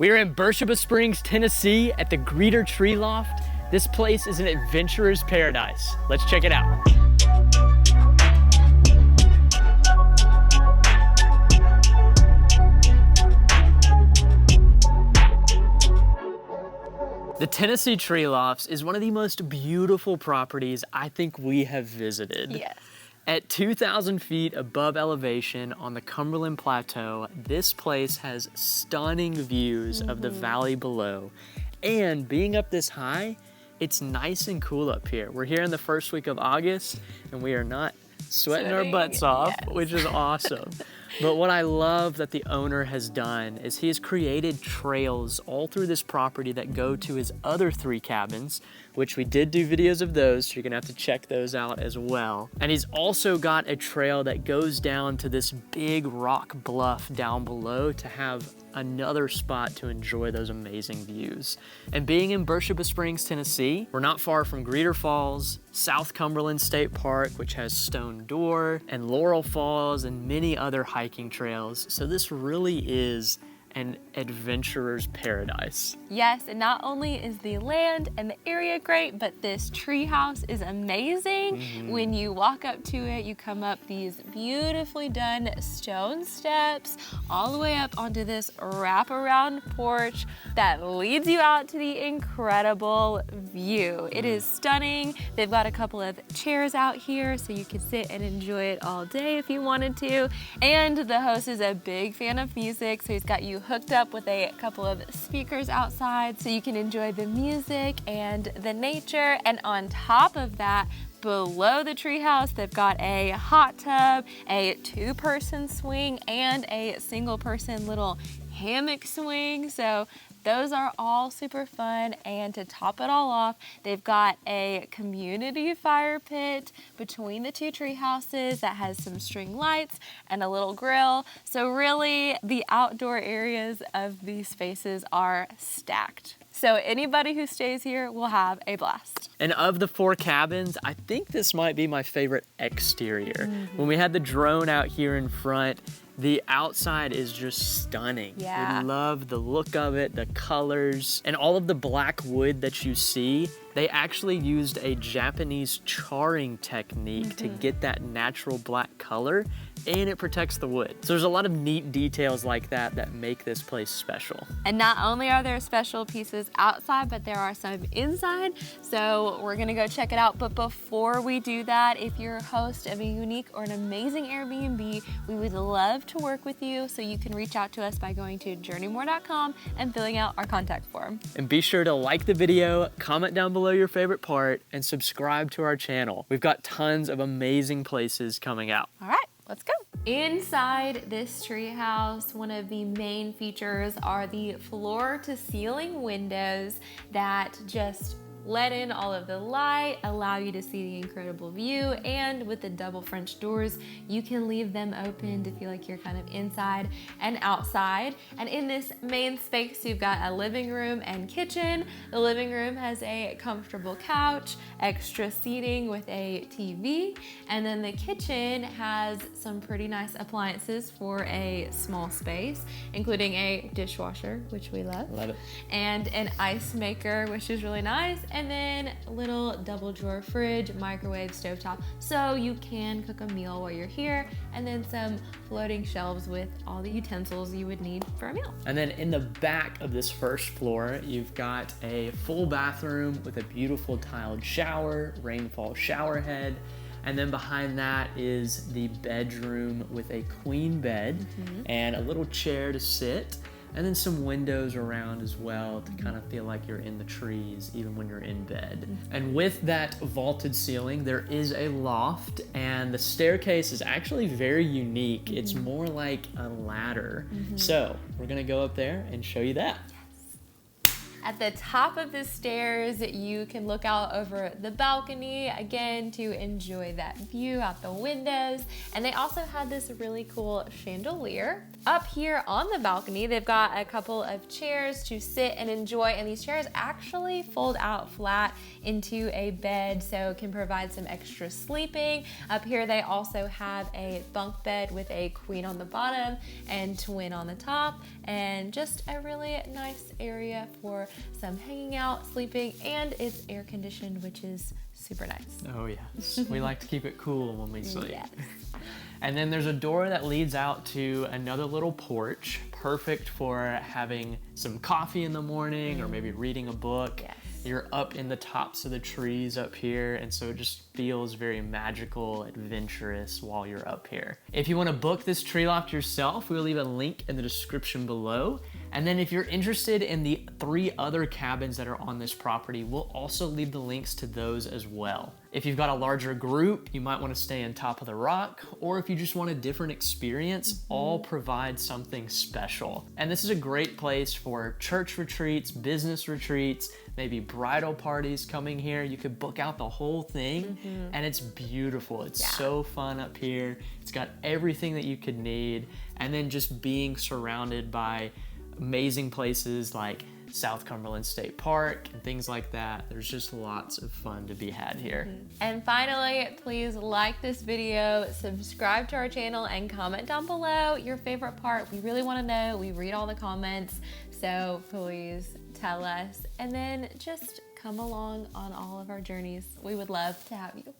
We are in Beersheba Springs, Tennessee at the Greeter Tree Loft. This place is an adventurer's paradise. Let's check it out. The Tennessee Tree Lofts is one of the most beautiful properties I think we have visited. Yes. At 2,000 feet above elevation on the Cumberland Plateau, this place has stunning views of the valley below. And being up this high, it's nice and cool up here. We're here in the first week of August, and we are not sweating our butts off, yes. which is awesome. But what I love that the owner has done is he has created trails all through this property that go to his other 3 cabins, which we did do videos of those, so you're gonna have to check those out as well. And he's also got a trail that goes down to this big rock bluff down below to have another spot to enjoy those amazing views. And being in Beersheba Springs, Tennessee, we're not far from Greeter Falls, South Cumberland State Park, which has Stone Door, and Laurel Falls, and many other hiking trails. So this really is an adventurer's paradise. Yes, and not only is the land and the area great, but this tree house is amazing. When you walk up to it, you come up these beautifully done stone steps all the way up onto this wraparound porch that leads you out to the incredible view. It is stunning. They've got a couple of chairs out here so you can sit and enjoy it all day if you wanted to. And the host is a big fan of music, so he's got you hooked up with a couple of speakers outside so you can enjoy the music and the nature. And on top of that, below the treehouse, they've got a hot tub, a 2-person swing, and a single-person little hammock swing. So those are all super fun. And to top it all off, they've got a community fire pit between the 2 tree houses that has some string lights and a little grill. So really, the outdoor areas of these spaces are stacked. So anybody who stays here will have a blast. And of the 4 cabins, I think this might be my favorite exterior. When we had the drone out here in front, the outside is just stunning. Yeah. We love the look of it, the colors, and all of the black wood that you see. They actually used a Japanese charring technique to get that natural black color, and it protects the wood. So there's a lot of neat details like that that make this place special. And not only are there special pieces outside, but there are some inside. So we're gonna go check it out. But before we do that, if you're a host of a unique or an amazing Airbnb, we would love to work with you. So you can reach out to us by going to journeymore.com and filling out our contact form. And be sure to like the video, comment down below your favorite part, and subscribe to our channel. We've got tons of amazing places coming out. All right, let's go. Inside this treehouse, one of the main features are the floor-to-ceiling windows that just let in all of the light, allow you to see the incredible view, and with the double French doors, you can leave them open to feel like you're kind of inside and outside. And in this main space, you've got a living room and kitchen. The living room has a comfortable couch, extra seating with a TV, and then the kitchen has some pretty nice appliances for a small space, including a dishwasher, which we love. Love it. And an ice maker, which is really nice. And then a little double drawer fridge, microwave, stovetop, so you can cook a meal while you're here, and then some floating shelves with all the utensils you would need for a meal. And then in the back of this first floor, you've got a full bathroom with a beautiful tiled shower, rainfall shower head. And then behind that is the bedroom with a queen bed and a little chair to sit. And then some windows around as well to kind of feel like you're in the trees even when you're in bed. And with that vaulted ceiling, there is a loft, and the staircase is actually very unique. It's more like a ladder. So we're gonna go up there and show you that. At the top of the stairs, you can look out over the balcony, again, to enjoy that view out the windows. And they also had this really cool chandelier Up here on the balcony, they've got a couple of chairs to sit and enjoy, and these chairs actually fold out flat into a bed, so it can provide some extra sleeping. Up here, they also have a bunk bed with a queen on the bottom and twin on the top, and just a really nice area for some hanging out, sleeping, and it's air conditioned, which is super nice. Oh yes, we like to keep it cool when we sleep. Yes. And then there's a door that leads out to another little porch, perfect for having some coffee in the morning or maybe reading a book. Yes. You're up in the tops of the trees up here, and so it just feels very magical, adventurous while you're up here. If you want to book this tree loft yourself, we'll leave a link in the description below. And then if you're interested in the 3 other cabins that are on this property, we'll also leave the links to those as well. If you've got a larger group, you might want to stay on top of the rock, or if you just want a different experience, all provide something special. And this is a great place for church retreats, business retreats, maybe bridal parties coming here. You could book out the whole thing, and it's beautiful. It's so fun up here. It's got everything that you could need, and then just being surrounded by amazing places like South Cumberland State Park and things like that. There's just lots of fun to be had here. And finally, please like this video, subscribe to our channel, and comment down below your favorite part. We really want to know. We read all the comments, so please tell us. And then just come along on all of our journeys. We would love to have you.